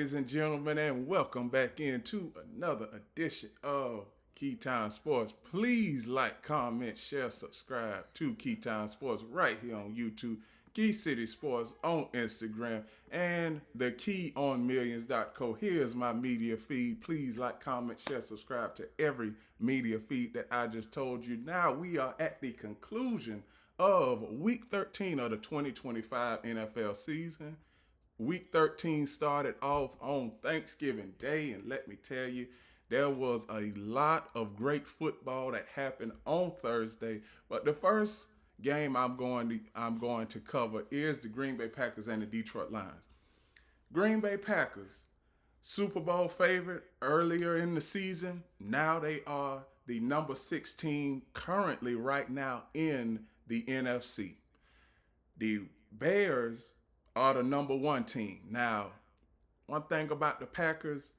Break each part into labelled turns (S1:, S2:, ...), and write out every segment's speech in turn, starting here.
S1: Ladies and gentlemen, and welcome back into another edition of Keytime Sports. Please like, comment, share, subscribe to Keytime Sports right here on YouTube, Key City Sports on Instagram, and the Key on Millions.co. Here's my media feed. Please like, comment, share, subscribe to every media feed that I just told you. Now we are at the conclusion of week 13 of the 2025 NFL season. Week 13 started off on Thanksgiving Day, and let me tell you, there was a lot of great football that happened on Thursday. But the first game I'm going to cover is the Green Bay Packers and the Detroit Lions. Green Bay Packers, Super Bowl favorite earlier in the season. Now they are the number 6 team currently right now in the NFC. The Bears are the number 1 team. Now, one thing about the Packers,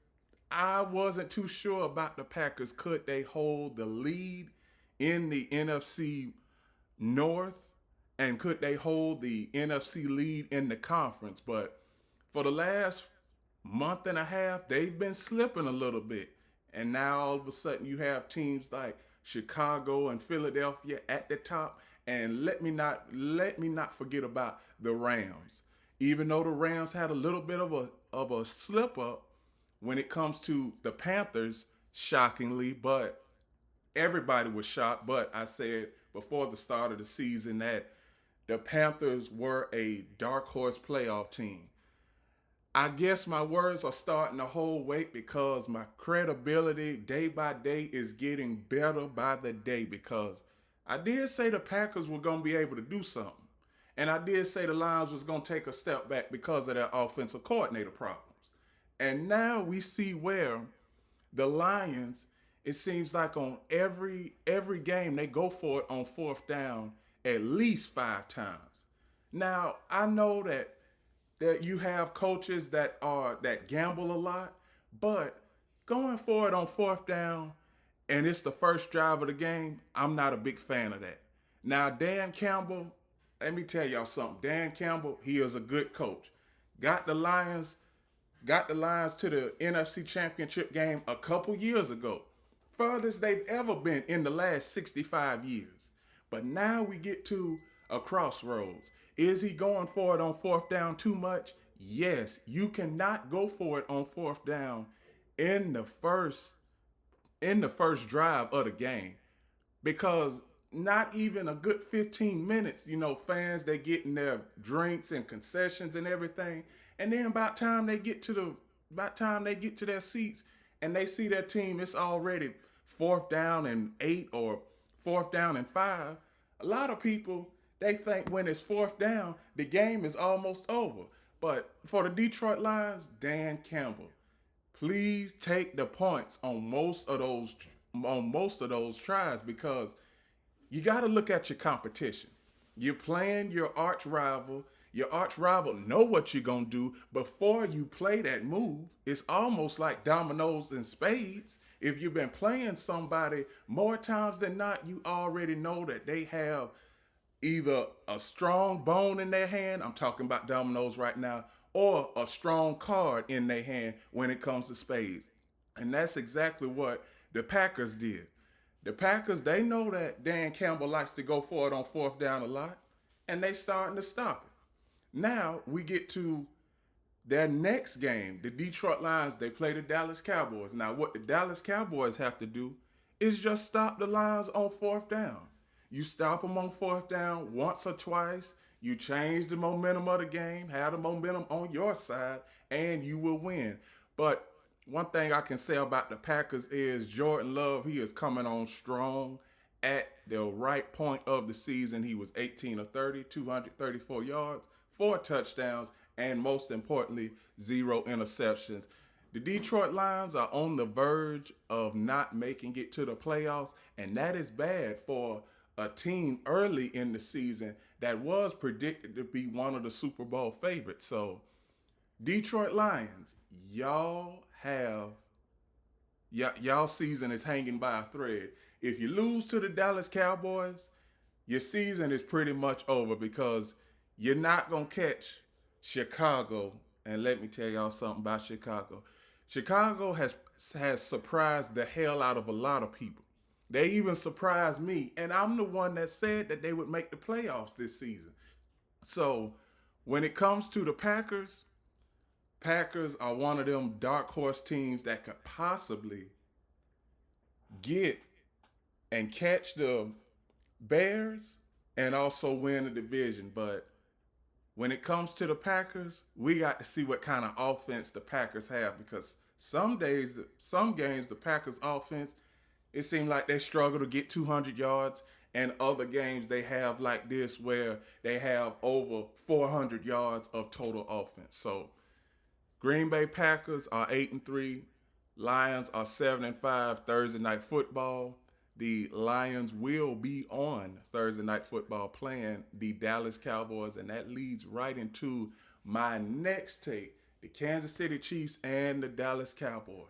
S1: I wasn't too sure about the Packers. Could they hold the lead in the NFC North? And could they hold the NFC lead in the conference? But for the last month and a half, they've been slipping a little bit. And now all of a sudden you have teams like Chicago and Philadelphia at the top. And let me not forget about the Rams. Even though the Rams had a little bit of a slip up when it comes to the Panthers, shockingly, but everybody was shocked. But I said before the start of the season that the Panthers were a dark horse playoff team. I guess my words are starting to hold weight because my credibility day by day is getting better by the day because I did say the Packers were going to be able to do something. And I did say the Lions was going to take a step back because of their offensive coordinator problems. And now we see where the Lions, it seems like on every game they go for it on fourth down at least 5 times. Now, I know that you have coaches that gamble a lot, but going for it on fourth down and it's the first drive of the game, I'm not a big fan of that. Now, Dan Campbell, let me tell y'all something. Dan Campbell, he is a good coach. Got the Lions, got the Lions to the NFC Championship game a couple years ago. Furthest they've ever been in the last 65 years. But now we get to a crossroads. Is he going for it on fourth down too much? Yes, you cannot go for it on fourth down in the first drive of the game because not even a good 15 minutes, fans they getting their drinks and concessions and everything. And then about time they get to their seats and they see their team, it's already fourth down and 8 or fourth down and 5. A lot of people they think when it's fourth down, the game is almost over. But for the Detroit Lions, Dan Campbell, please take the points on most of those tries because you got to look at your competition. You're playing your arch rival. Your arch rival know what you're going to do before you play that move. It's almost like dominoes and spades. If you've been playing somebody more times than not, you already know that they have either a strong bone in their hand, I'm talking about dominoes right now, or a strong card in their hand when it comes to spades. And that's exactly what the Packers did. The Packers, they know that Dan Campbell likes to go for it on fourth down a lot, and they starting to stop it. Now we get to their next game. The Detroit Lions, they play the Dallas Cowboys. Now what the Dallas Cowboys have to do is just stop the Lions on fourth down. You stop them on fourth down once or twice, you change the momentum of the game, have the momentum on your side, and you will win. But one thing I can say about the Packers is Jordan Love, he is coming on strong at the right point of the season. He was 18 of 30, 234 yards, 4 touchdowns, and most importantly, 0 interceptions. The Detroit Lions are on the verge of not making it to the playoffs, and that is bad for a team early in the season that was predicted to be one of the Super Bowl favorites. So, Detroit Lions, y'all season is hanging by a thread. If you lose to the Dallas Cowboys, your season is pretty much over because you're not going to catch Chicago And let me tell y'all something about Chicago. Chicago has surprised the hell out of a lot of people. They even surprised me, and I'm the one that said that they would make the playoffs this season. So, when it comes to the Packers, Packers are one of them dark horse teams that could possibly get and catch the Bears and also win the division. But when it comes to the Packers, we got to see what kind of offense the Packers have because some games, the Packers offense, it seemed like they struggle to get 200 yards, and other games they have like this where they have over 400 yards of total offense. So Green Bay Packers are 8-3. Lions are 7-5. Thursday night football. The Lions will be on Thursday night football playing the Dallas Cowboys, and that leads right into my next take: the Kansas City Chiefs and the Dallas Cowboys.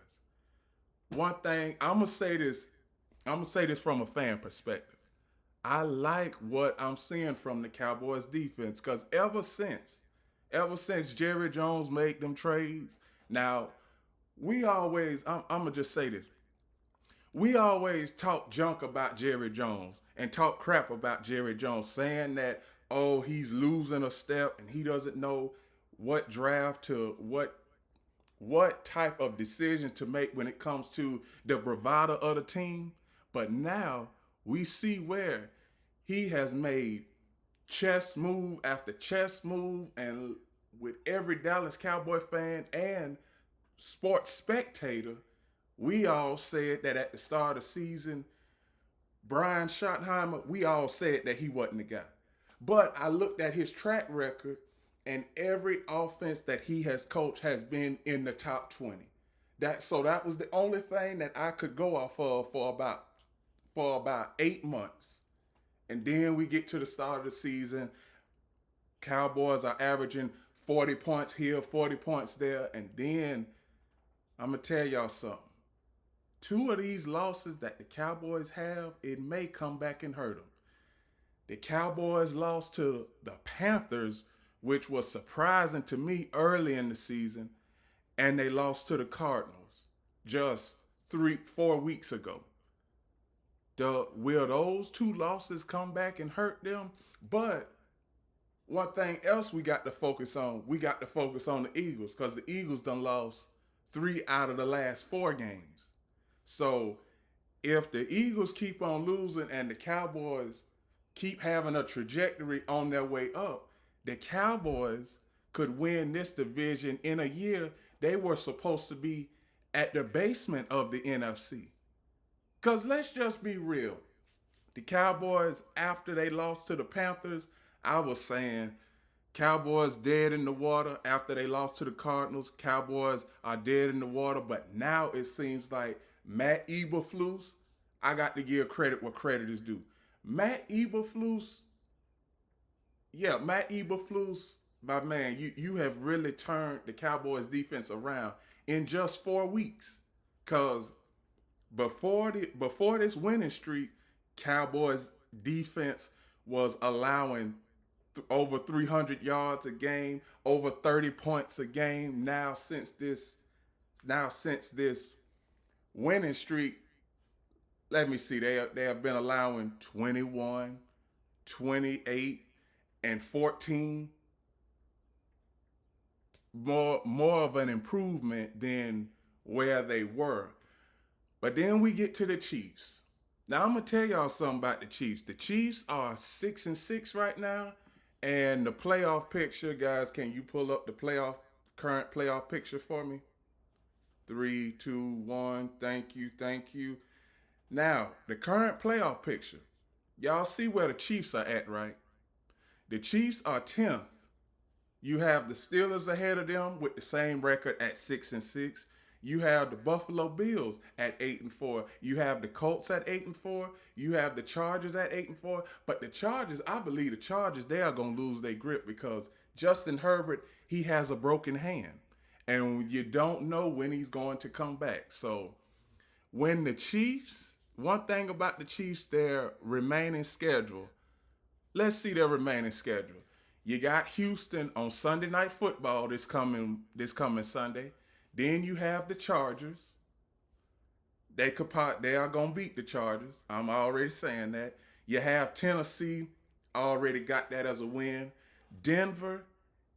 S1: One thing I'm gonna say this, from a fan perspective. I like what I'm seeing from the Cowboys defense because ever since Jerry Jones made them trades, now I'm gonna just say this. We always talk junk about Jerry Jones and talk crap about Jerry Jones, saying that, oh, he's losing a step and he doesn't know what draft to what type of decision to make when it comes to the bravado of the team. But now we see where he has made chess move after chess move, and with every Dallas Cowboy fan and sports spectator, we all said that at the start of the season, Brian Schottenheimer, we all said that he wasn't the guy. But I looked at his track record, and every offense that he has coached has been in the top 20. That was the only thing that I could go off of for about 8 months. And then we get to the start of the season. Cowboys are averaging 40 points here, 40 points there. And then I'm going to tell y'all something. Two of these losses that the Cowboys have, it may come back and hurt them. The Cowboys lost to the Panthers, which was surprising to me early in the season, and they lost to the Cardinals just 4 weeks ago. Will those two losses come back and hurt them? But one thing else we got to focus on, the Eagles, because the Eagles done lost 3 out of the last 4 games. So if the Eagles keep on losing and the Cowboys keep having a trajectory on their way up, the Cowboys could win this division in a year they were supposed to be at the basement of the NFC. Because let's just be real. The Cowboys, after they lost to the Panthers, I was saying Cowboys dead in the water. After they lost to the Cardinals, Cowboys are dead in the water. But now it seems like Matt Eberflus, I got to give credit where credit is due. Matt Eberflus, my man, you have really turned the Cowboys defense around in just 4 weeks. Because before this winning streak, Cowboys defense was allowing over 300 yards a game, over 30 points a game. Now since this winning streak, let me see, they have been allowing 21, 28, and 14. More of an improvement than where they were. But then we get to the Chiefs. Now I'm gonna tell y'all something about the Chiefs. The Chiefs are 6-6 right now, and the playoff picture, guys. Can you pull up the current playoff picture for me? 3, 2, 1. Thank you. Now the current playoff picture. Y'all see where the Chiefs are at, right? The Chiefs are 10th. You have the Steelers ahead of them with the same record at 6-6. You have the Buffalo Bills at 8-4. You have the Colts at 8-4. You have the Chargers at 8-4. But the Chargers, I believe they are gonna lose their grip because Justin Herbert, he has a broken hand, and you don't know when he's going to come back. So when the Chiefs, one thing about the Chiefs, their remaining schedule. Let's see their remaining schedule. You got Houston on Sunday Night Football this coming Sunday. Then you have the Chargers. They are gonna beat the Chargers. I'm already saying that. You have Tennessee, already got that as a win. Denver,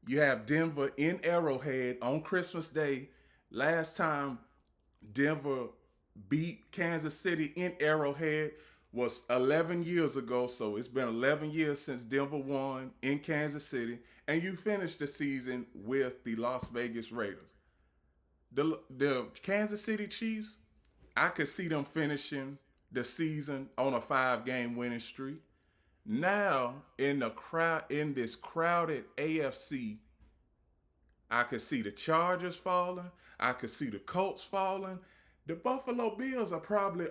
S1: you have Denver in Arrowhead on Christmas Day. Last time Denver beat Kansas City in Arrowhead was 11 years ago. So it's been 11 years since Denver won in Kansas City. And you finished the season with the Las Vegas Raiders. The Kansas City Chiefs, I could see them finishing the season on a 5-game winning streak. Now in this crowded AFC, I could see the Chargers falling. I could see the Colts falling. The Buffalo Bills are probably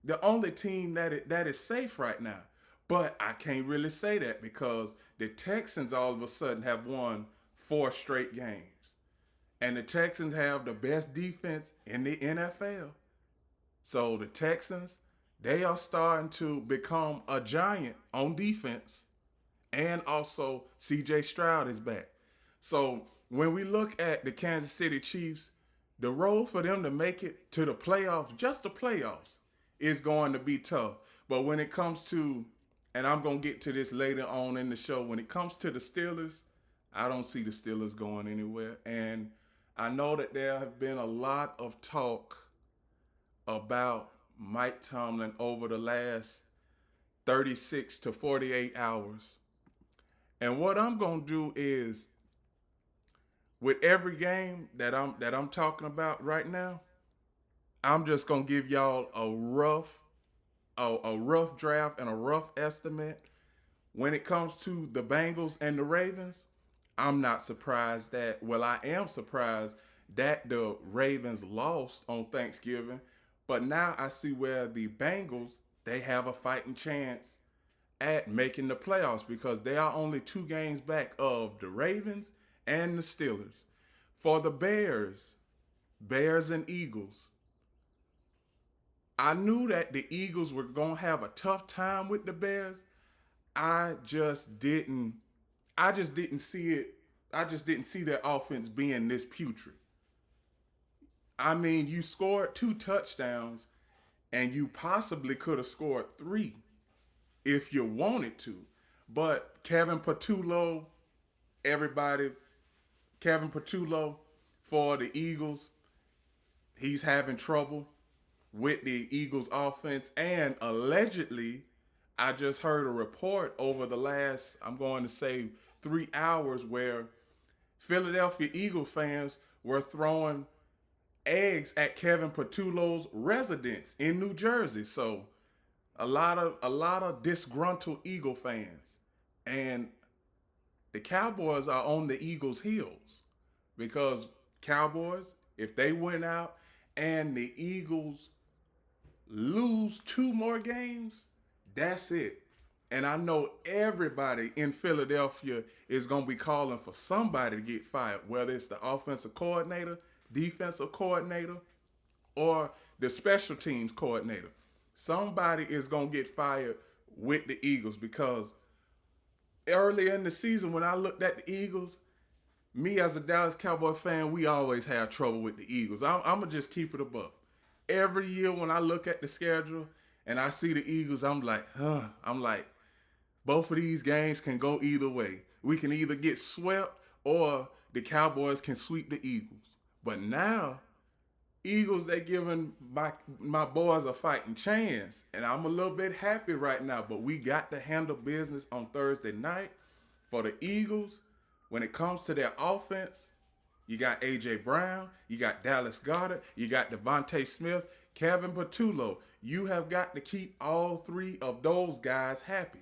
S1: the only team that is safe right now. But I can't really say that because the Texans all of a sudden have won 4 straight games. And the Texans have the best defense in the NFL. So the Texans, they are starting to become a giant on defense. And also CJ Stroud is back. So when we look at the Kansas City Chiefs, the road for them to make it to the playoffs, just the playoffs, is going to be tough. But when it comes to, and I'm going to get to this later on in the show, when it comes to the Steelers, I don't see the Steelers going anywhere. And I know that there have been a lot of talk about Mike Tomlin over the last 36 to 48 hours. And what I'm going to do is, with every game that I'm talking about right now, I'm just going to give y'all a rough draft and a rough estimate. When it comes to the Bengals and the Ravens, I'm not surprised that, well, I am surprised that the Ravens lost on Thanksgiving. But now I see where the Bengals, they have a fighting chance at making the playoffs because they are only 2 games back of the Ravens and the Steelers. For the Bears and Eagles, I knew that the Eagles were going to have a tough time with the Bears. I just didn't see it. I just didn't see their offense being this putrid. I mean, you scored 2 touchdowns and you possibly could have scored 3 if you wanted to. But Kevin Patullo for the Eagles, he's having trouble with the Eagles offense. And allegedly, I just heard a report over the last, I'm going to say 3 hours, where Philadelphia Eagles fans were throwing eggs at Kevin Patullo's residence in New Jersey. So a lot of disgruntled Eagle fans. And the Cowboys are on the Eagles' heels because Cowboys, if they win out and the Eagles lose 2 more games, that's it. And I know everybody in Philadelphia is going to be calling for somebody to get fired, whether it's the offensive coordinator, defensive coordinator, or the special teams coordinator. Somebody is going to get fired with the Eagles because earlier in the season when I looked at the Eagles, me as a Dallas Cowboy fan, we always have trouble with the Eagles. I'm going to just keep it a buck. Every year when I look at the schedule and I see the Eagles, I'm like, both of these games can go either way. We can either get swept or the Cowboys can sweep the Eagles. But now, Eagles, they're giving my boys a fighting chance. And I'm a little bit happy right now. But we got to handle business on Thursday night. For the Eagles, when it comes to their offense, you got A.J. Brown, you got Dallas Goedert, you got Devontae Smith, Kevin Patullo. You have got to keep all 3 of those guys happy.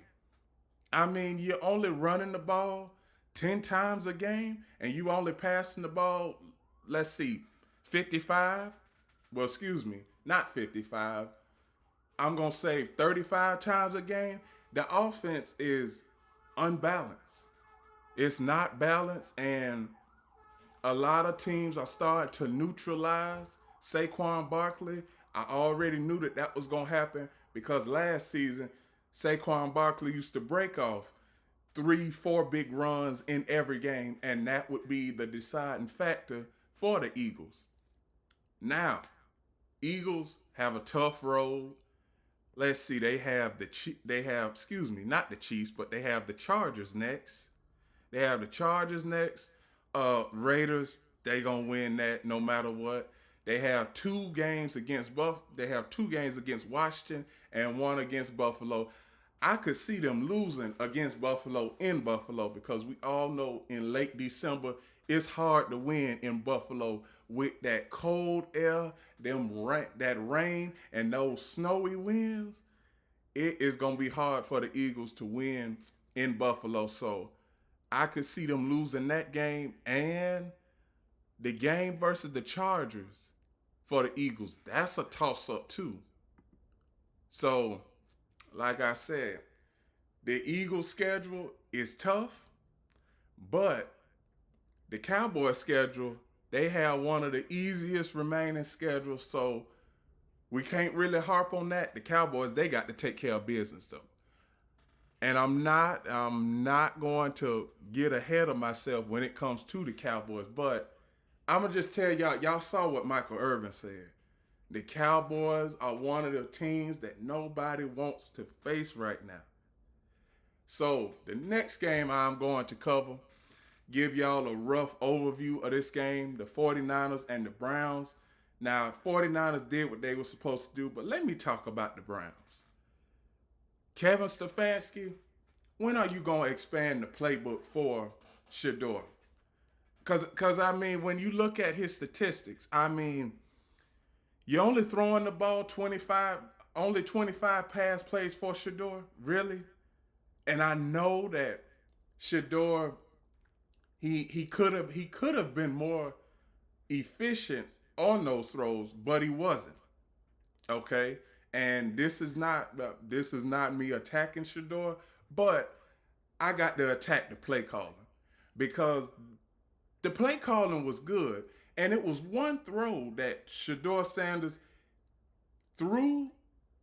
S1: I mean, you're only running the ball 10 times a game, and you only passing the ball, 55. Well, excuse me, not 55. I'm going to say 35 times a game. The offense is unbalanced. It's not balanced, and a lot of teams are starting to neutralize Saquon Barkley. I already knew that was going to happen because last season, Saquon Barkley used to break off. three, four big runs in every game, and that would be the deciding factor for the Eagles. Now, Eagles have a tough road. Let's see, not the Chiefs, but they have the Chargers next. They have the Chargers next. Raiders, they gonna win that no matter what. They have They have 2 games against Washington and one against Buffalo. I could see them losing against Buffalo in Buffalo because we all know in late December it's hard to win in Buffalo with that cold air, that rain, and those snowy winds. It is gonna be hard for the Eagles to win in Buffalo. So I could see them losing that game, and the game versus the Chargers for the Eagles, that's a toss-up too. So, like I said, the Eagles' schedule is tough, but the Cowboys' schedule, they have one of the easiest remaining schedules, so we can't really harp on that. The Cowboys, they got to take care of business though. And I'm not going to get ahead of myself when it comes to the Cowboys, but I'm going to just tell y'all saw what Michael Irvin said. The Cowboys are one of the teams that nobody wants to face right now. So the next game I'm going to cover, give y'all a rough overview of this game, the 49ers and the Browns. Now, 49ers did what they were supposed to do, but let me talk about the Browns. Kevin Stefanski, when are you going to expand the playbook for Shedeur? Because, I mean, when you look at his statistics, I mean, you're only throwing the ball 25 pass plays for Shedeur? Really? And I know that Shedeur, he could have been more efficient on those throws, but he wasn't. Okay? And this is not me attacking Shedeur, but I got to attack the play calling because the play calling was good, and it was one throw that Shedeur Sanders threw.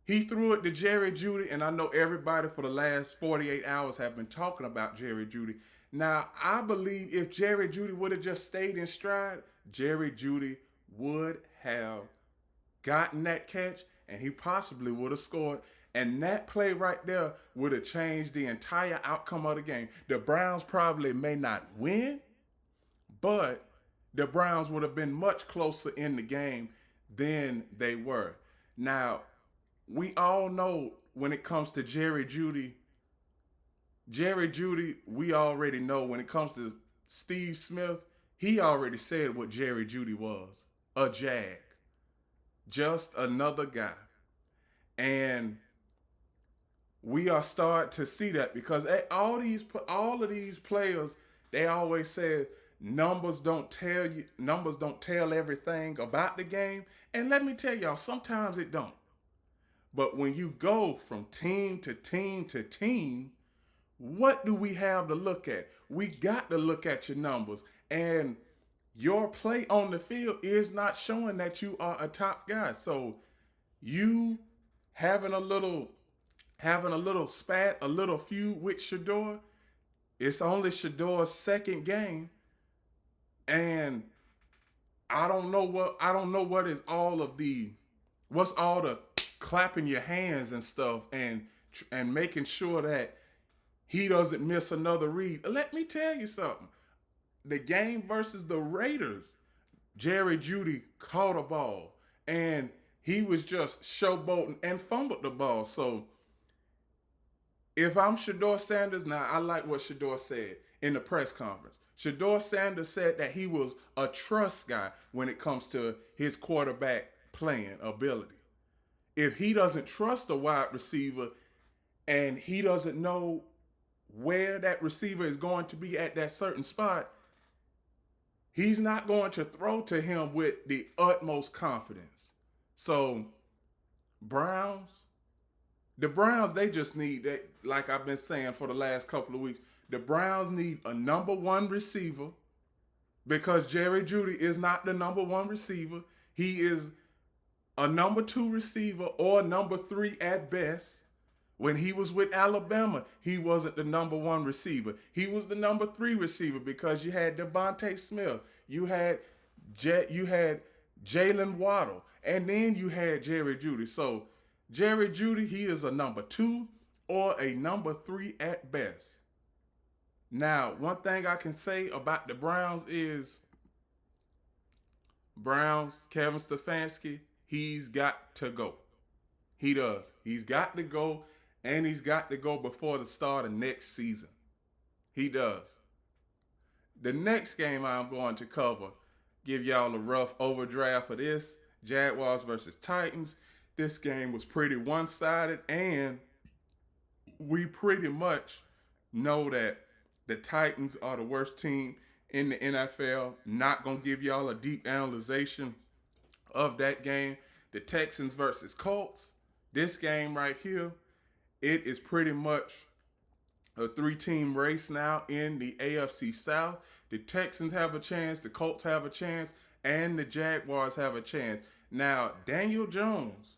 S1: He threw it to Jerry Jeudy, and I know everybody for the last 48 hours have been talking about Jerry Jeudy. Now, I believe if Jerry Jeudy would have just stayed in stride, Jerry Jeudy would have gotten that catch, and he possibly would have scored. And that play right there would have changed the entire outcome of the game. The Browns probably may not win, but the Browns would have been much closer in the game than they were. Now, we all know when it comes to Jerry Jeudy, we already know when it comes to Steve Smith, he already said what Jerry Jeudy was, a jag. Just another guy. And we are starting to see that because all of these players, they always say numbers don't tell everything about the game. And let me tell y'all, sometimes it don't. But when you go from team to team to team, what do we have to look at? We got to look at your numbers. And your play on the field is not showing that you are a top guy. So you having a little spat, a little feud with Shedeur, it's only Shedeur's second game. And I don't know what is what's all the clapping your hands and stuff and making sure that he doesn't miss another read. Let me tell you something. The game versus the Raiders, Jerry Jeudy caught a ball and he was just showboating and fumbled the ball. So if I'm Shedeur Sanders, now I like what Shedeur said in the press conference. Shedeur Sanders said that he was a trust guy when it comes to his quarterback playing ability. If he doesn't trust a wide receiver and he doesn't know where that receiver is going to be at that certain spot, he's not going to throw to him with the utmost confidence. So, the Browns, they just need that, like I've been saying for the last couple of weeks, the Browns need a number one receiver because Jerry Jeudy is not the number one receiver. He is a number two receiver or number three at best When he was with Alabama, he wasn't the number one receiver. He was the number 3 receiver because you had Devontae Smith, you had you had Jalen Waddle, and then you had Jerry Jeudy. So Jerry Jeudy, he is a number 2 or a number 3 at best. Now, one thing I can say about the Browns is Kevin Stefanski, he's got to go. He does. He's got to go, and he's got to go before the start of next season. He does. The next game I'm going to cover, give y'all a rough overdraft for this, Jaguars versus Titans. This game was pretty one-sided, and we pretty much know that the Titans are the worst team in the NFL. Not going to give y'all a deep analyzation of that game. The Texans versus Colts. This game right here, it is pretty much a 3-team race now in the AFC South. The Texans have a chance, the Colts have a chance, and the Jaguars have a chance. Now, Daniel Jones,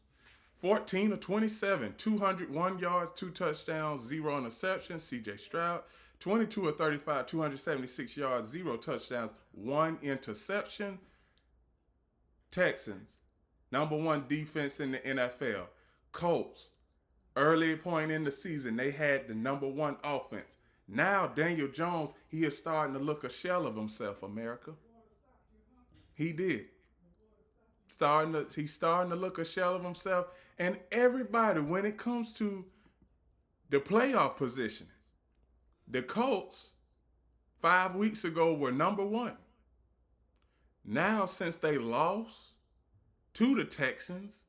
S1: 14 of 27, 201 yards, 2 touchdowns, 0 interceptions. C.J. Stroud, 22 of 35, 276 yards, 0 touchdowns, 1 interception. Texans, number 1 defense in the NFL. Colts, early point in the season, they had the number 1 offense. Now, Daniel Jones, he is starting to look a shell of himself, America. He did. He's starting to look a shell of himself. And everybody, when it comes to the playoff position, the Colts 5 weeks ago were number 1. Now, since they lost to the Texans,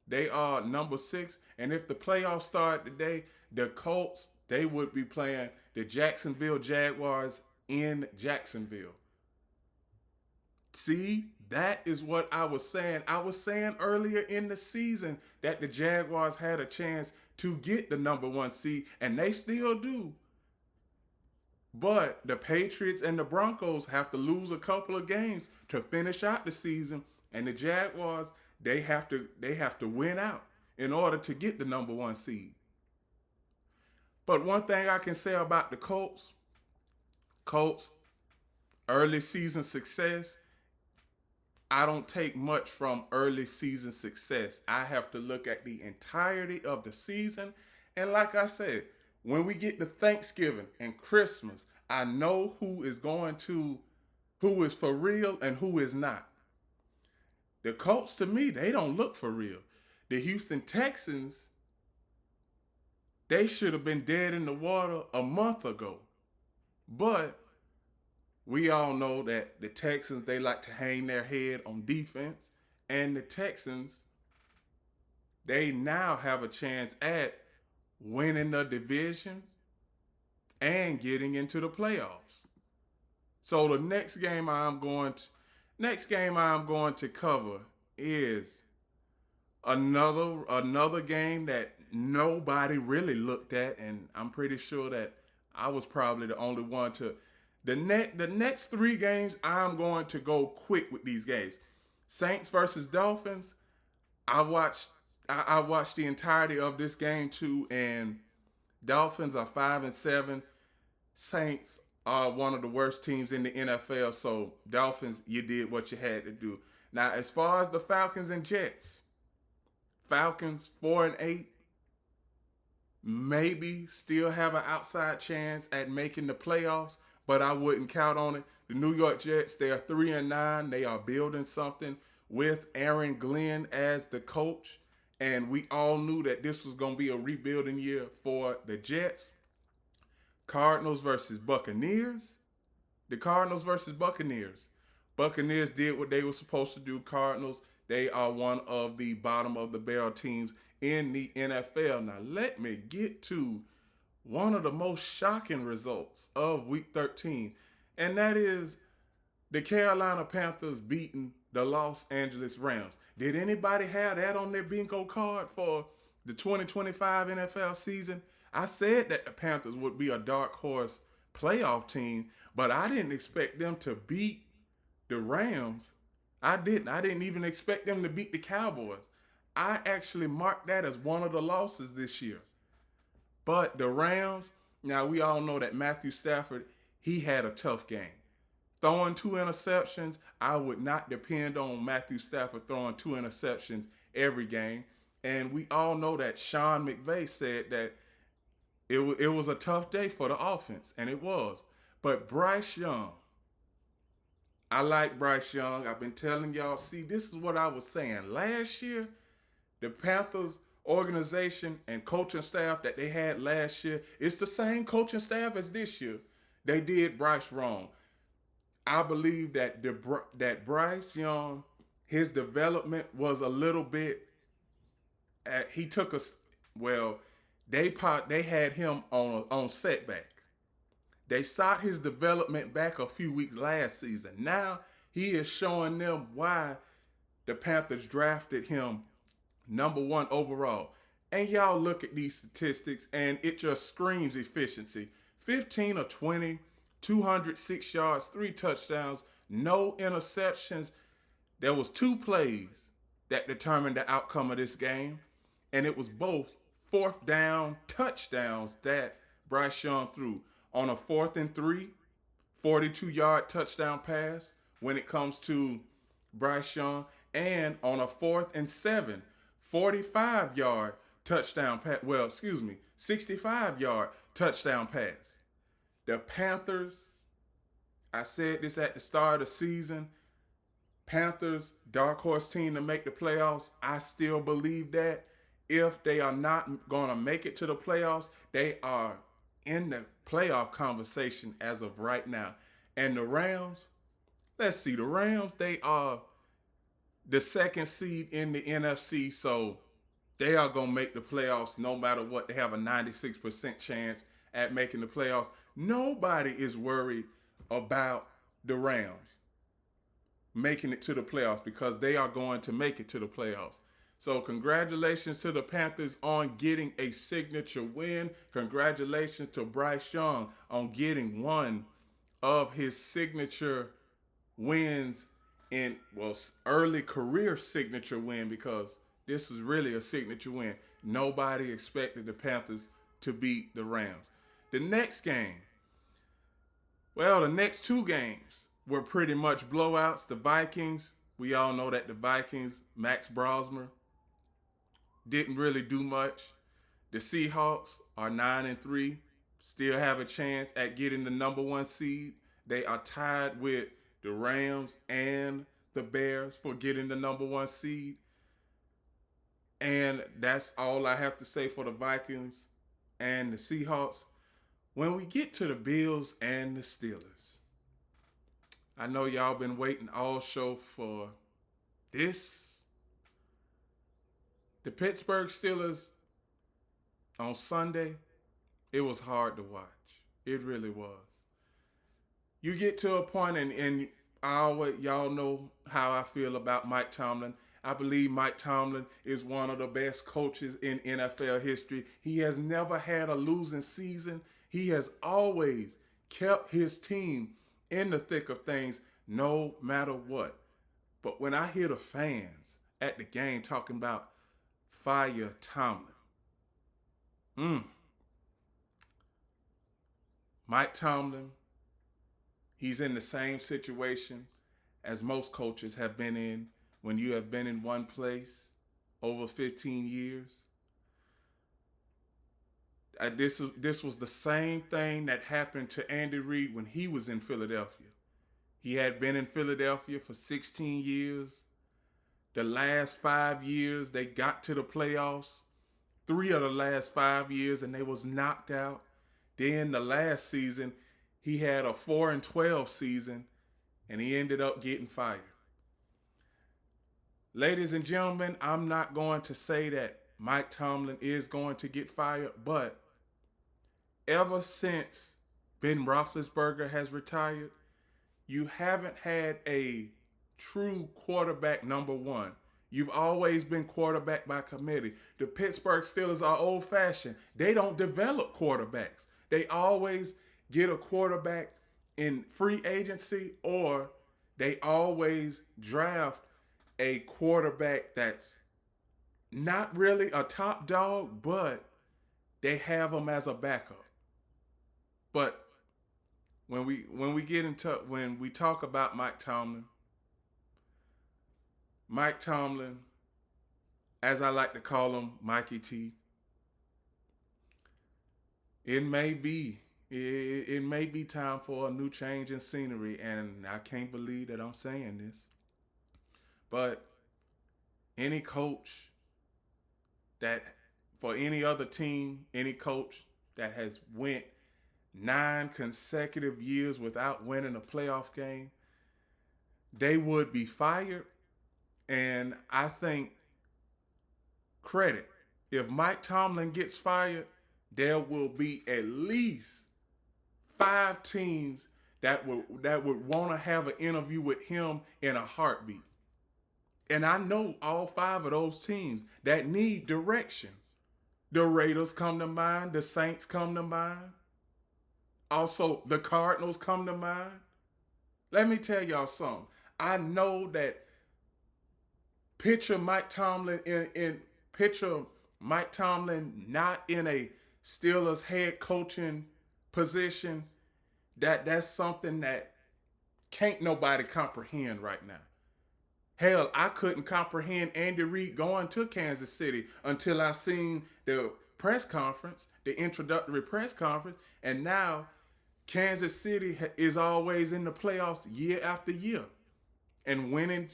S1: they are number 6. And if the playoffs start today, the Colts, they would be playing the Jacksonville Jaguars in Jacksonville. See, that is what I was saying. I was saying earlier in the season that the Jaguars had a chance to get the number 1 seed, and they still do. But the Patriots and the Broncos have to lose a couple of games to finish out the season, and the Jaguars, they have to win out in order to get the number 1 seed. But one thing I can say about the Colts, early season success, I don't take much from early season success. I have to look at the entirety of the season. And like I said, when we get to Thanksgiving and Christmas, I know who is for real and who is not. The Colts, to me, they don't look for real. The Houston Texans, they should have been dead in the water a month ago. But we all know that the Texans, they like to hang their head on defense. And the Texans, they now have a chance at winning the division and getting into the playoffs. So the next game I'm going to cover is another game that nobody really looked at, and I'm pretty sure that I was probably the only one to. The next 3 games, I'm going to go quick with these games. Saints versus Dolphins. I watched the entirety of this game too, and Dolphins are 5-7. Saints are one of the worst teams in the NFL. So Dolphins, you did what you had to do. Now, as far as the Falcons and Jets, Falcons 4-8, maybe still have an outside chance at making the playoffs, but I wouldn't count on it. The New York Jets, they are 3-9. They are building something with Aaron Glenn as the coach. And we all knew that this was going to be a rebuilding year for the Jets. Cardinals versus Buccaneers. The Cardinals versus Buccaneers. Buccaneers did what they were supposed to do. Cardinals, they are one of the bottom of the barrel teams in the NFL. Now, let me get to one of the most shocking results of Week 13, and that is the Carolina Panthers beating the Los Angeles Rams. Did anybody have that on their bingo card for the 2025 NFL season? I said that the Panthers would be a dark horse playoff team, but I didn't expect them to beat the Rams. I didn't even expect them to beat the Cowboys. I actually marked that as one of the losses this year. But the Rams, now we all know that Matthew Stafford, he had a tough game. Throwing 2 interceptions, I would not depend on Matthew Stafford throwing 2 interceptions every game. And we all know that Sean McVay said that it was a tough day for the offense, and it was. But Bryce Young, I like Bryce Young. I've been telling y'all, see, this is what I was saying. Last year, the Panthers organization and coaching staff that they had last year, it's the same coaching staff as this year. They did Bryce wrong. I believe that that Bryce Young, his development was a little bit. He took a well. They had him on setback. They sought his development back a few weeks last season. Now he is showing them why the Panthers drafted him #1 overall. And y'all look at these statistics and it just screams efficiency. 15 of 20, 206 yards, 3 touchdowns, no interceptions. There was 2 plays that determined the outcome of this game, and it was both fourth down touchdowns that Bryce Young threw. On a 4th and 3, 42-yard touchdown pass when it comes to Bryce Young, and on a 4th and 7, 45-yard touchdown pass. 65-yard touchdown pass. The Panthers, I said this at the start of the season, Panthers, dark horse team to make the playoffs. I still believe that. If they are not going to make it to the playoffs, they are in the playoff conversation as of right now. And the Rams, let's see, the Rams, they are the 2nd seed in the NFC, so they are going to make the playoffs no matter what. They have a 96% chance at making the playoffs. Nobody is worried about the Rams making it to the playoffs because they are going to make it to the playoffs. So congratulations to the Panthers on getting a signature win. Congratulations to Bryce Young on getting one of his signature wins in, early career signature win, because this was really a signature win. Nobody expected the Panthers to beat the Rams. The next 2 games were pretty much blowouts. The Vikings, we all know that the Vikings, Max Brosmer, didn't really do much. The Seahawks are 9-3, still have a chance at getting the #1 seed. They are tied with the Rams and the Bears for getting the #1 seed. And that's all I have to say for the Vikings and the Seahawks. When we get to the Bills and the Steelers, I know y'all been waiting all show for this. The Pittsburgh Steelers on Sunday, it was hard to watch. It really was. You get to a point, and y'all know how I feel about Mike Tomlin. I believe Mike Tomlin is one of the best coaches in NFL history. He has never had a losing season. He has always kept his team in the thick of things, no matter what. But when I hear the fans at the game talking about fire Tomlin, Mike Tomlin, he's in the same situation as most coaches have been in when you have been in one place over 15 years. This was the same thing that happened to Andy Reid when he was in Philadelphia. He had been in Philadelphia for 16 years. The last 5 years, they got to the playoffs. 3 of the last 5 years, and they was knocked out. Then the last season, he had a 4-12 season, and he ended up getting fired. Ladies and gentlemen, I'm not going to say that Mike Tomlin is going to get fired, but ever since Ben Roethlisberger has retired, you haven't had a true quarterback #1. You've always been quarterback by committee. The Pittsburgh Steelers are old-fashioned. They don't develop quarterbacks. They always get a quarterback in free agency, or they always draft a quarterback that's not really a top dog, but They have him as a backup. But when we talk about Mike Tomlin, as I like to call him, Mikey T, it may be it may be time for a new change in scenery, and I can't believe that I'm saying this, but any coach that for any other team, any coach that has went 9 consecutive years without winning a playoff game, they would be fired. And I think credit, if Mike Tomlin gets fired, there will be at least 5 teams that would want to have an interview with him in a heartbeat. And I know all 5 of those teams that need direction. The Raiders come to mind, the Saints come to mind. Also, the Cardinals come to mind. Let me tell y'all something. I know that picture Mike Tomlin in picture Mike Tomlin not in a Steelers head coaching position. That's something that can't nobody comprehend right now. Hell, I couldn't comprehend Andy Reid going to Kansas City until I seen the press conference, the introductory press conference, and now Kansas City is always in the playoffs year after year and winning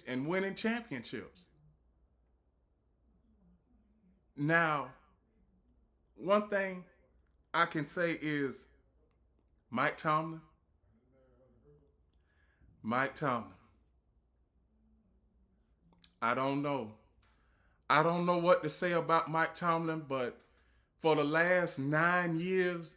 S1: championships. Now, one thing I can say is Mike Tomlin, Mike Tomlin. I don't know. I don't know what to say about Mike Tomlin, but for the last 9 years,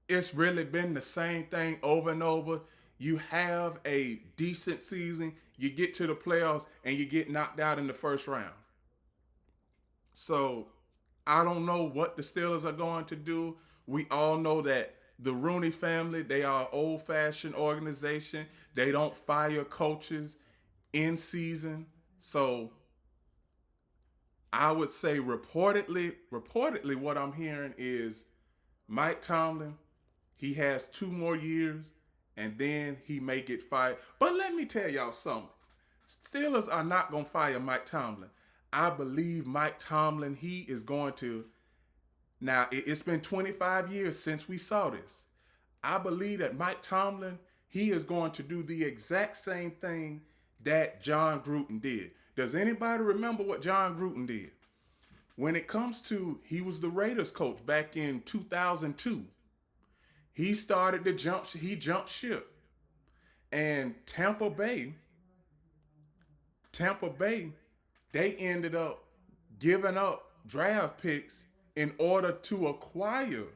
S1: it's really been the same thing over and over. You have a decent season, you get to the playoffs, and you get knocked out in the first round. So I don't know what the Steelers are going to do. We all know that the Rooney family, they are an old-fashioned organization. They don't fire coaches in season. So I would say reportedly what I'm hearing is Mike Tomlin, he has 2 more years and then he may get fired. But let me tell y'all something. Steelers are not going to fire Mike Tomlin. I believe Mike Tomlin, he is going to. Now, it's been 25 years since we saw this. I believe that Mike Tomlin, he is going to do the exact same thing that John Gruden did. Does anybody remember what John Gruden did? When it comes to, he was the Raiders coach back in 2002. He jumped ship. And Tampa Bay, they ended up giving up draft picks in order to acquire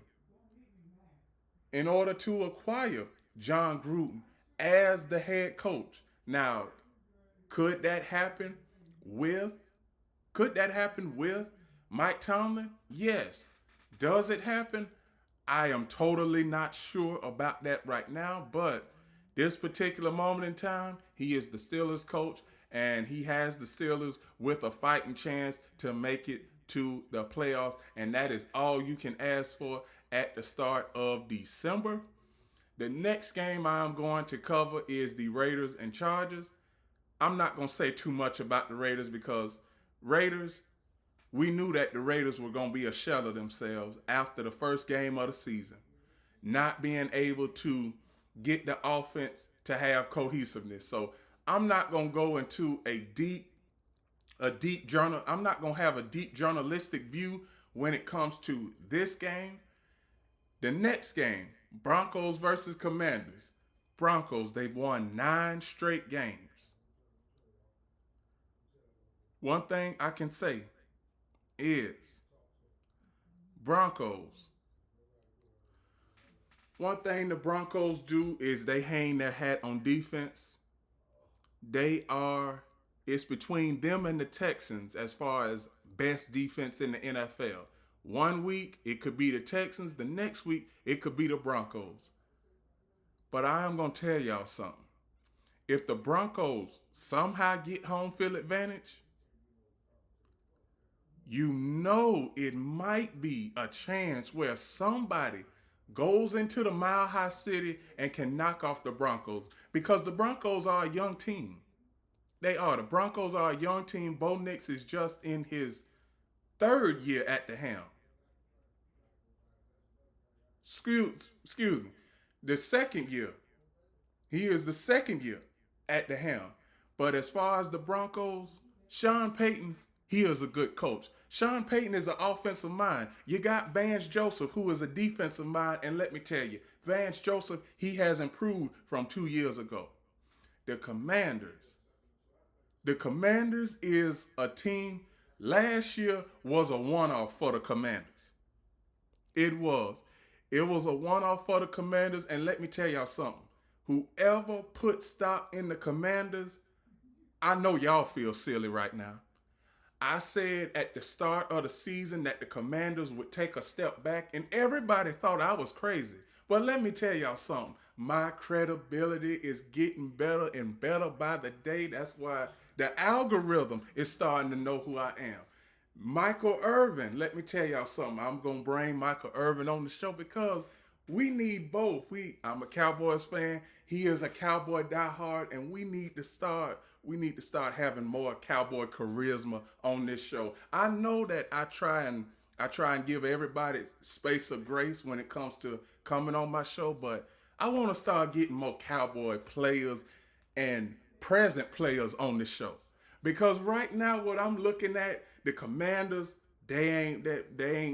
S1: John Gruden as the head coach. Now, could that happen with could that happen with Mike Tomlin? Yes. Does it happen? I am totally not sure about that right now, but this particular moment in time, he is the Steelers coach, and he has the Steelers with a fighting chance to make it to the playoffs, and that is all you can ask for at the start of December. The next game I'm going to cover is the Raiders and Chargers. I'm not going to say too much about the Raiders because Raiders, we knew that the Raiders were going to be a shell of themselves after the first game of the season, not being able to get the offense to have cohesiveness. So I'm not going to go into a deep journal. I'm not going to have a deep journalistic view when it comes to this game. The next game, Broncos versus Commanders. Broncos, they've won 9 straight games. One thing I can say is Broncos. One thing the Broncos do is they hang their hat on defense. It's between them and the Texans as far as best defense in the NFL. One week, it could be the Texans. The next week, it could be the Broncos. But I am going to tell y'all something. If the Broncos somehow get home field advantage, you know it might be a chance where somebody goes into the Mile High City and can knock off the Broncos, because the Broncos are a young team. They are. The Broncos are a young team. Bo Nix is just in his third year at the helm. Excuse me. The second year. He is the second year at the helm. But as far as the Broncos, Sean Payton, he is a good coach. Sean Payton is an offensive mind. You got Vance Joseph, who is a defensive mind, and let me tell you, Vance Joseph, he has improved from 2 years ago. The Commanders. The Commanders is a team. Last year was a one-off for the Commanders. It was. It was a one-off for the Commanders, and let me tell y'all something. Whoever put stock in the Commanders, I know y'all feel silly right now. I said at the start of the season that the Commanders would take a step back, and everybody thought I was crazy. But let me tell y'all something. My credibility is getting better and better by the day. That's why the algorithm is starting to know who I am. Michael Irvin, let me tell y'all something. I'm going to bring Michael Irvin on the show because we need both. I'm a Cowboys fan. He is a Cowboy diehard, and we need to start having more Cowboy charisma on this show. I know that I try and give everybody space of grace when it comes to coming on my show, but I want to start getting more Cowboy players and present players on the show. Because right now what I'm looking at, the Commanders, they ain't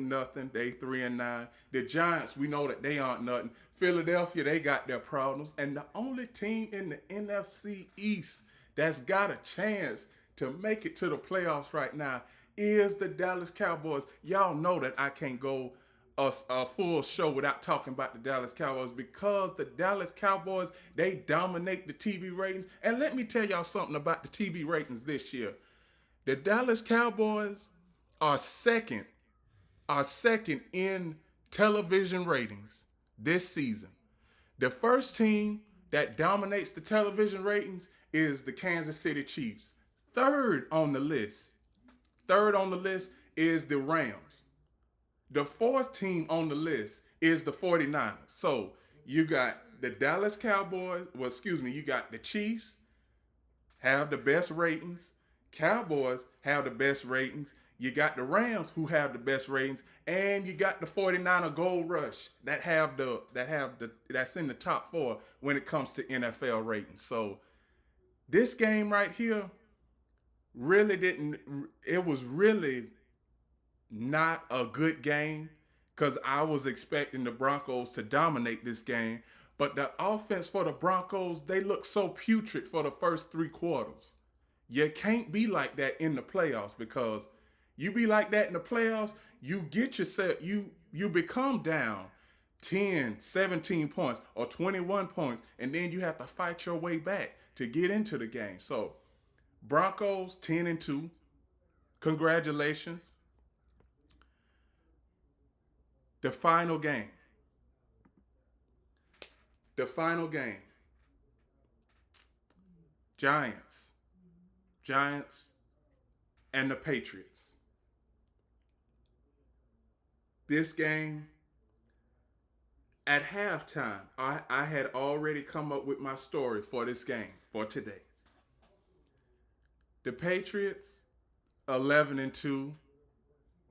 S1: nothing. They 3-9. The Giants, we know that they aren't nothing. Philadelphia, they got their problems. And the only team in the NFC East that's got a chance to make it to the playoffs right now is the Dallas Cowboys. Y'all know that I can't go a full show without talking about the Dallas Cowboys, because the Dallas Cowboys, they dominate the TV ratings. And let me tell y'all something about the TV ratings this year. The Dallas Cowboys are second in television ratings this season. The first team that dominates the television ratings is the Kansas City Chiefs. Third on the list is the Rams. The fourth team on the list is the 49ers. So you got the Dallas Cowboys, you got the Chiefs have the best ratings. Cowboys have the best ratings. You got the Rams who have the best ratings, and you got the 49er Gold Rush that's in the top 4 when it comes to NFL ratings. So this game right here it was really not a good game, because I was expecting the Broncos to dominate this game. But the offense for the Broncos, they look so putrid for the first 3 quarters. You can't be like that in the playoffs, because you be like that in the playoffs, you get yourself, you become down 10, 17 points or 21 points, and then you have to fight your way back to get into the game. So Broncos 10-2. Congratulations. The final game. Giants and the Patriots. This game, at halftime, I had already come up with my story for this game for today. The Patriots, 11-2,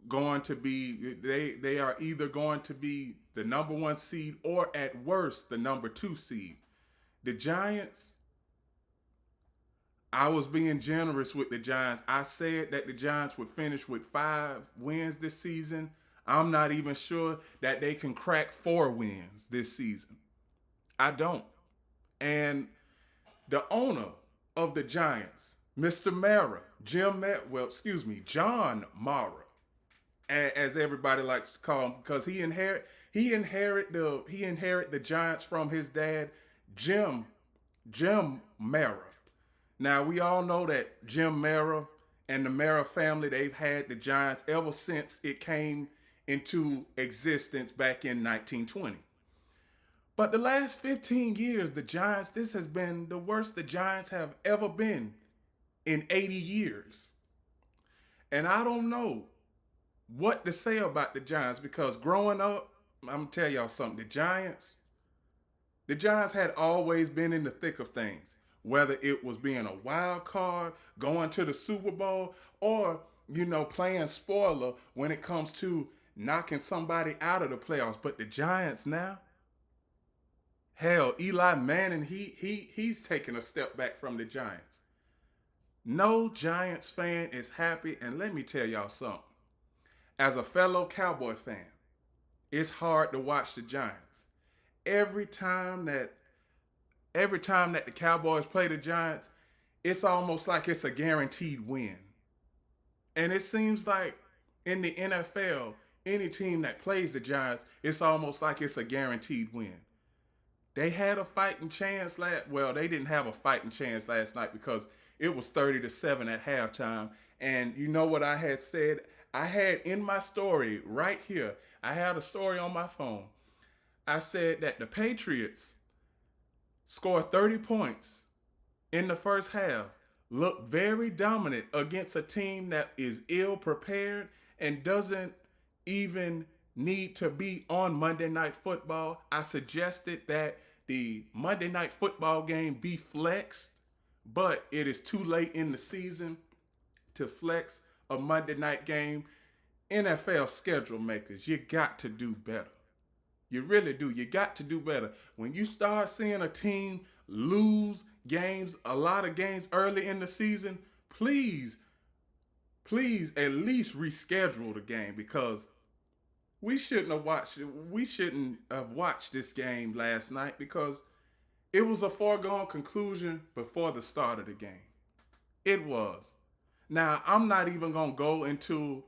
S1: going to be, they are either going to be the number 1 seed or at worst the number 2 seed. The Giants, I was being generous with the Giants. I said that the Giants would finish with 5 wins this season. I'm not even sure that they can crack 4 wins this season. I don't. And the owner of the Giants, Mr. Mara, John Mara, as everybody likes to call him, because he inherit the Giants from his dad, Jim Mara. Now, we all know that Jim Mara and the Mara family, they've had the Giants ever since it came into existence back in 1920. But the last 15 years, the Giants, this has been the worst the Giants have ever been in 80 years. And I don't know what to say about the Giants, because growing up, I'm gonna tell y'all something. The Giants had always been in the thick of things, whether it was being a wild card, going to the Super Bowl, or playing spoiler when it comes to knocking somebody out of the playoffs. But the Giants now, hell, Eli Manning, he's taking a step back from the Giants. No Giants fan is happy, and let me tell y'all something. As a fellow Cowboy fan, it's hard to watch the Giants. Every time that every time that the Cowboys play the Giants, it's almost like it's a guaranteed win. And it seems like in the NFL, any team that plays the Giants, it's almost like it's a guaranteed win. They had a fighting chance they didn't have a fighting chance last night because it was 30-7 at halftime. And you know what I had said? I had in my story right here, I had a story on my phone. I said that the Patriots scored 30 points in the first half, looked very dominant against a team that is ill prepared and doesn't even need to be on Monday Night Football. I suggested that the Monday Night Football game be flexed, but it is too late in the season to flex a Monday night game. NFL schedule makers, you got to do better. You really do. You got to do better. When you start seeing a team lose games, a lot of games early in the season, please at least reschedule the game, because we shouldn't have watched this game last night, because it was a foregone conclusion before the start of the game. It was. Now, I'm not even going to go into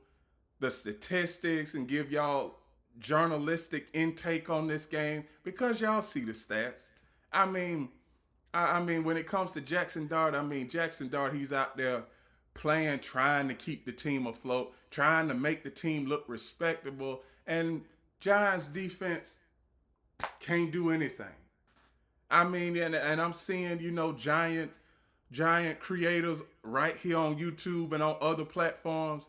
S1: the statistics and give y'all journalistic intake on this game, because y'all see the stats. I mean, when it comes to Jackson Dart, he's out there playing, trying to keep the team afloat, trying to make the team look respectable, and Giants defense can't do anything. And I'm seeing, giant creators right here on YouTube and on other platforms.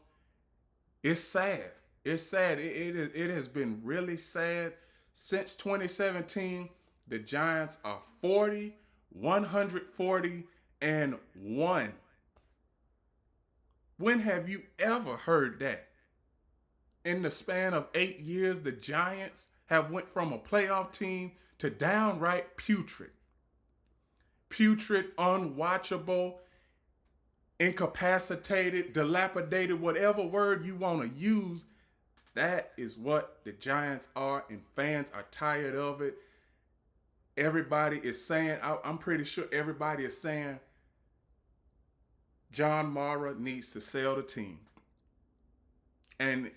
S1: It's sad. It's sad. It has been really sad. Since 2017, the Giants are 140, and 1. When have you ever heard that? In the span of 8 years, the Giants have went from a playoff team to downright putrid. Putrid, unwatchable, incapacitated, dilapidated, whatever word you want to use. That is what the Giants are, and fans are tired of it. Everybody is saying, I'm pretty sure everybody is saying, John Mara needs to sell the team. And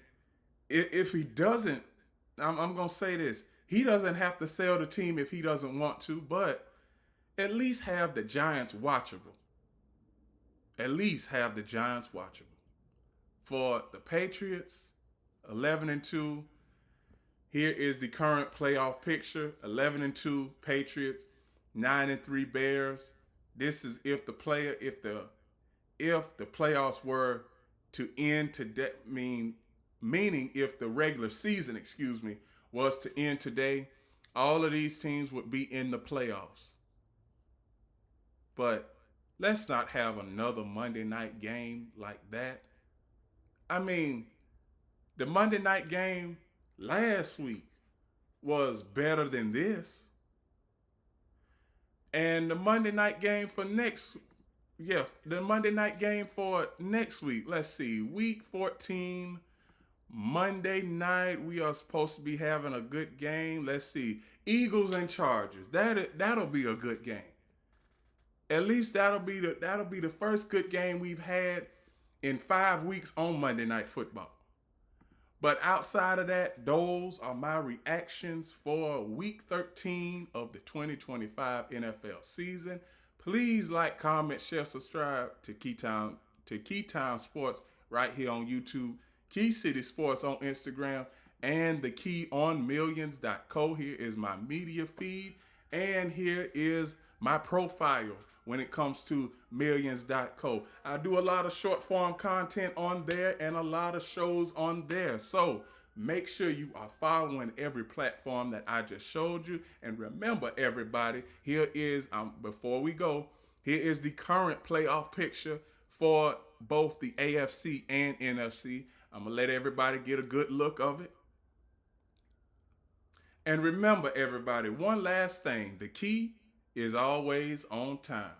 S1: if he doesn't, I'm going to say this, he doesn't have to sell the team if he doesn't want to, but at least have the Giants watchable. At least have the Giants watchable. For the Patriots, 11-2. Here is the current playoff picture. 11-2 Patriots, 9-3 Bears. This is if the playoffs were to end today, meaning if the regular season, was to end today, all of these teams would be in the playoffs. But let's not have another Monday night game like that. The Monday night game last week was better than this. And the Monday night game for next week, let's see, week 14, Monday night, we are supposed to be having a good game. Let's see, Eagles and Chargers. That'll be a good game. At least that'll be the first good game we've had in 5 weeks on Monday Night Football. But outside of that, those are my reactions for week 13 of the 2025 NFL season. Please like, comment, share, subscribe to Keytime Sports right here on YouTube, Key City Sports on Instagram, and the KeyOnMillions.co. Here is my media feed, and here is my profile. when it comes to millions.co. I do a lot of short form content on there and a lot of shows on there. So make sure you are following every platform that I just showed you. And remember, everybody, here is, before we go, here is the current playoff picture for both the AFC and NFC. I'm going to let everybody get a good look of it. And remember, everybody, one last thing. The key is always on time.